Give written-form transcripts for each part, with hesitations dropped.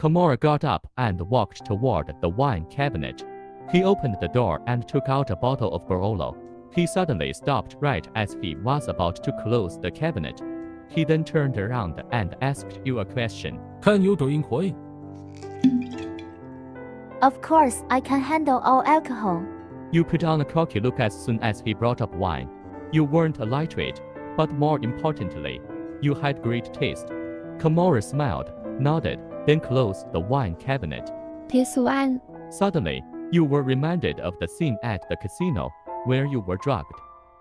Camorra got up and walked toward the wine cabinet. He opened the door and took out a bottle of Barolo. He suddenly stopped right as he was about to close the cabinet. He then turned around and asked you a question. Can you drink wine? Of course, I can handle all alcohol. You put on a cocky look as soon as he brought up wine. You weren't a lightweight, but more importantly, you had great taste. Camorra smiled, nodded, then closed the wine cabinet. This one. Suddenly, you were reminded of the scene at the casino, where you were drugged.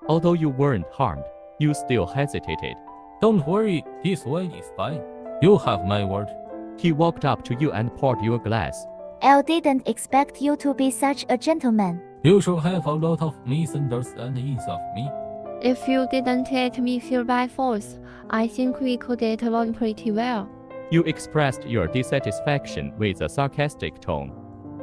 Although you weren't harmed, you still hesitated. Don't worry, this wine is fine. You have my word. He walked up to you and poured you a glass. I didn't expect you to be such a gentleman. You should have a lot of misunderstandings of me. If you didn't let me here by force, I think we could get along pretty well. You expressed your dissatisfaction with a sarcastic tone.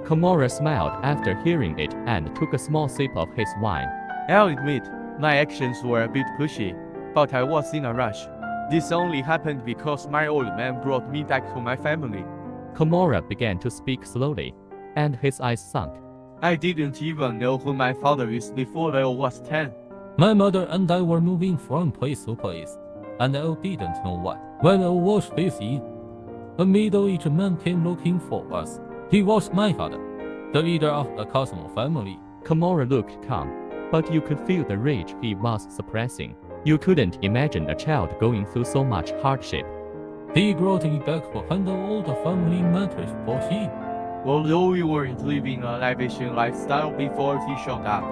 Camorra smiled after hearing it and took a small sip of his wine. I'll admit, my actions were a bit pushy, but I was in a rush. This only happened because my old man brought me back to my family. Camorra began to speak slowly, and his eyes sunk. I didn't even know who my father is before I was 10. My mother and I were moving from place to place, and I didn't know why. When I was 15, a middle-aged man came looking for us. He was my father, the leader of the Cosmo family. Camorra looked calm, but you could feel the rage he was suppressing. You couldn't imagine a child going through so much hardship. He brought me back to handle all the family matters for him. Although we weren't living a lavish lifestyle before he showed up,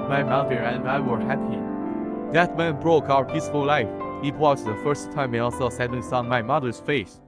my mother and I were happy. That man broke our peaceful life. It was the first time I saw sadness on my mother's face.